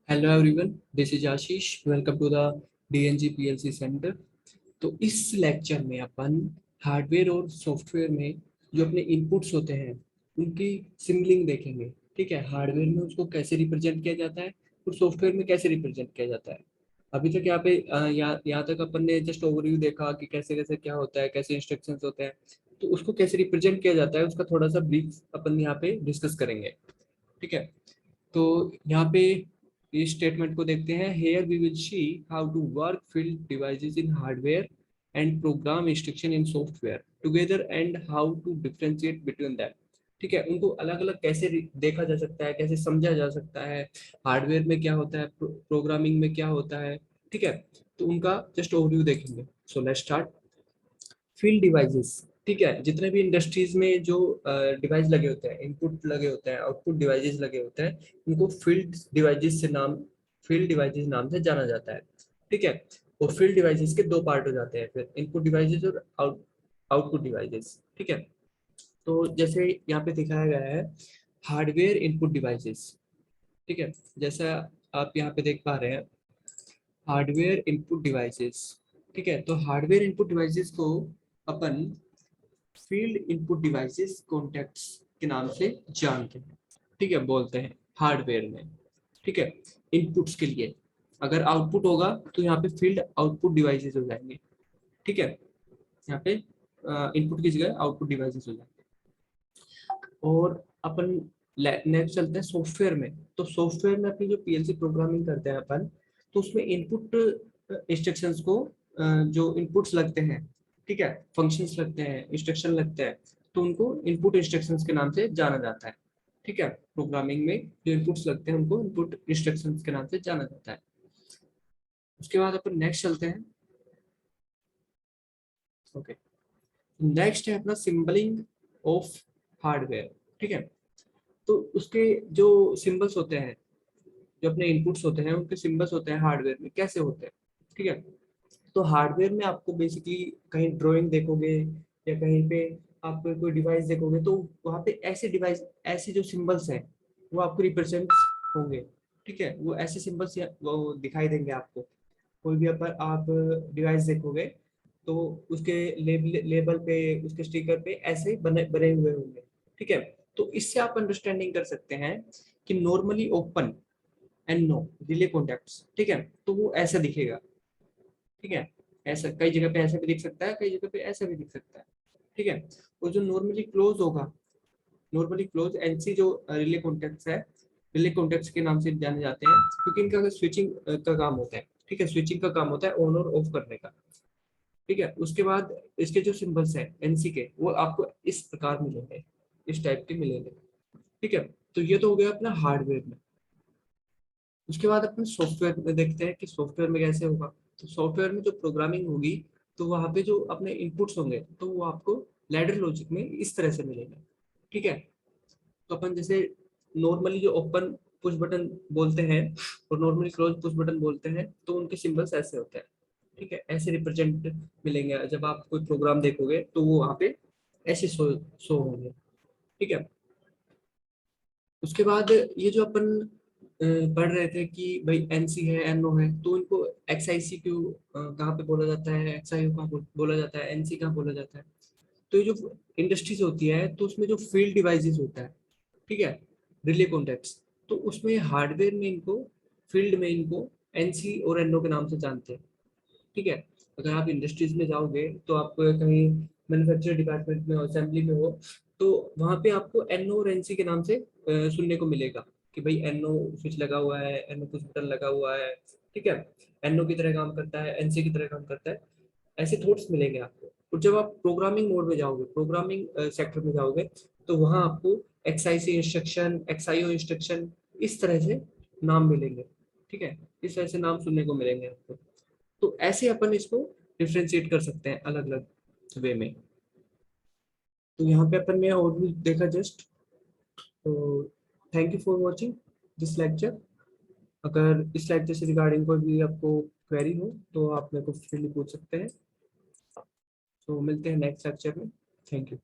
Hello everyone, this is Ashish. Welcome to the DNG PLC centre. तो इस lecture में अपन hardware और सॉफ्टवेयर में जो अपने इनपुट्स होते हैं उनकी सिम्बलिंग देखेंगे। ठीक है, हार्डवेयर में उसको कैसे रिप्रेजेंट किया जाता है और सॉफ्टवेयर में कैसे रिप्रेजेंट किया जाता है। अभी तक यहाँ पे यहाँ तक अपन ने जस्ट ओवरव्यू देखा कि कैसे कैसे क्या होता है, कैसे इंस्ट्रक्शंस होते हैं। तो उसको कैसे रिप्रेजेंट किया जाता है उसका थोड़ा सा ब्रीफ अपन यहाँ पे डिस्कस करेंगे। ठीक है, तो यहाँ पे इस स्टेटमेंट को देखते हैं। Here we will see how to work field devices in hardware and program instruction in software together and how to differentiate between that. ठीक है, उनको अलग अलग कैसे देखा जा सकता है, कैसे समझा जा सकता है, हार्डवेयर में क्या होता है, प्रोग्रामिंग में क्या होता है। ठीक है, तो उनका जस्ट ओवरव्यू देखेंगे। So let's start. Field devices, ठीक है, जितने भी इंडस्ट्रीज में जो डिवाइस लगे होते हैं, इनपुट लगे होते हैं, आउटपुट डिवाइसेस लगे होते हैं, उनको फील्ड डिवाइसेस नाम से जाना जाता है। ठीक है, और फील्ड डिवाइसेस के दो पार्ट हो जाते हैं फिर, इनपुट डिवाइसेस और आउटपुट डिवाइसेस। ठीक है, तो जैसे यहाँ पे दिखाया गया है हार्डवेयर इनपुट डिवाइसेस। ठीक है, जैसा आप यहाँ पे देख पा रहे हैं हार्डवेयर इनपुट डिवाइसेस। ठीक है, तो हार्डवेयर इनपुट डिवाइसेस को अपन फील्ड इनपुट डिवाइसेस कॉन्टेक्ट्स के नाम से जानते हैं। ठीक है, बोलते हैं हार्डवेयर में। ठीक है, इनपुट्स के लिए अगर आउटपुट होगा तो यहाँ पे फील्ड आउटपुट डिवाइसेस हो जाएंगे। ठीक है, यहाँ पे इनपुट की जगह आउटपुट डिवाइसेस हो जाएंगे। और अपन नेक्स्ट चलते हैं सॉफ्टवेयर में। तो सॉफ्टवेयर में अपनी जो पीएलसी प्रोग्रामिंग करते हैं अपन, तो उसमें इनपुट इंस्ट्रक्शंस को जो इनपुट्स लगते हैं, ठीक है, फंक्शंस लगते हैं, इंस्ट्रक्शन लगते हैं, तो उनको इनपुट इंस्ट्रक्शंस के नाम से जाना जाता है। ठीक है, प्रोग्रामिंग में जो इनपुट्स लगते हैं उनको इनपुट इंस्ट्रक्शंस के नाम से जाना जाता है। उसके बाद अपन नेक्स्ट चलते हैं। ओके, नेक्स्ट है अपना सिंबलिंग ऑफ हार्डवेयर। ठीक है, तो उसके जो सिंबल्स होते हैं, जो अपने इनपुट्स होते हैं उनके सिंबल्स होते हैं हार्डवेयर में कैसे होते हैं। ठीक है, तो हार्डवेयर में आपको बेसिकली कहीं ड्राइंग देखोगे या कहीं पे आप कोई डिवाइस देखोगे तो वहाँ पे ऐसे डिवाइस, ऐसे जो सिंबल्स हैं वो आपको रिप्रेजेंट होंगे। ठीक है, वो ऐसे सिंबल्स वो दिखाई देंगे आपको। कोई भी पर आप डिवाइस देखोगे तो उसके लेबल पे, उसके स्टिकर पे ऐसे बने बने हुए होंगे। ठीक है, तो इससे आप अंडरस्टैंडिंग कर सकते हैं कि normally open and no relay contacts. ठीक है, तो वो ऐसा दिखेगा। ठीक है, ऐसा कई जगह पे ऐसा भी दिख सकता है, कई जगह पे ऐसा भी दिख सकता है। ठीक है, और जो नॉर्मली क्लोज होगा, नॉर्मली क्लोज एनसी जो रिले कॉन्टैक्ट्स है, रिले कॉन्टैक्ट्स के नाम से जाने जाते हैं क्योंकि इनका स्विचिंग का काम होता है। ठीक है, स्विचिंग का काम होता है ऑन और ऑफ करने का। ठीक है, उसके बाद इसके जो सिंबल्स हैं एनसी के, वो आपको इस प्रकार मिलेंगे, इस टाइप के मिलेंगे। ठीक है, तो ये तो हो गया अपना हार्डवेयर में। उसके बाद अपन सॉफ्टवेयर में देखते हैं कि सॉफ्टवेयर में कैसे होगा। तो सॉफ्टवेयर में जो प्रोग्रामिंग होगी तो वहाँ पे जो अपने इनपुट्स होंगे तो वो आपको लैडर लॉजिक में इस तरह से मिलेंगे। ठीक है, तो अपन जैसे नॉर्मली जो ओपन पुश बटन बोलते हैं और नॉर्मली क्लोज पुश बटन बोलते हैं तो उनके सिंबल्स ऐसे होते हैं। ठीक है, ऐसे रिप्रेजेंट मिलेंगे जब आप कोई प्रोग्राम देखोगे तो वो वहाँ पे ऐसे शो होंगे। ठीक है, उसके बाद ये जो अपन पढ़ रहे थे कि भाई एनसी है, एनओ है, तो इनको एक्सआईसी क्यों कहाँ पे बोला जाता है, एक्सआईओ कहाँ बोला जाता है, एनसी कहाँ बोला जाता है। तो ये जो इंडस्ट्रीज होती है तो उसमें जो फील्ड डिवाइसेस होता है, ठीक है, रिले कॉन्टैक्ट्स, तो उसमें हार्डवेयर में इनको, फील्ड में इनको एनसी और एनओ के नाम से जानते हैं। ठीक है, अगर आप इंडस्ट्रीज में जाओगे तो आप कहीं मैन्युफैक्चरिंग डिपार्टमेंट में, असेंबली में हो, तो वहाँ पे आपको एनओ और एनसी के नाम से सुनने को मिलेगा कि भाई एनओ स्विच लगा हुआ है, एनओ कुछ बटन लगा हुआ है। ठीक है, एनओ की तरह काम करता है, एनसी की तरह काम करता है, ऐसे थॉट्स मिलेंगे आपको। और जब आप प्रोग्रामिंग मोड में जाओगे, प्रोग्रामिंग सेक्टर में जाओगे, तो वहाँ आपको एक्सआईसी इंस्ट्रक्शन, एक्सआईओ इंस्ट्रक्शन, इस तरह से नाम मिलेंगे। ठीक है, इस तरह से नाम सुनने को मिलेंगे आपको। तो ऐसे अपन इसको डिफ्रेंशिएट कर सकते हैं अलग अलग वे में। तो यहाँ पे अपन ने और भी देखा जस्ट। तो thank you for watching this lecture. अगर इस लेक्चर से रिगार्डिंग कोई भी आपको क्वेरी हो तो आप मेरे को फ्रीली पूछ सकते हैं। तो मिलते हैं नेक्स्ट लेक्चर में। Thank you.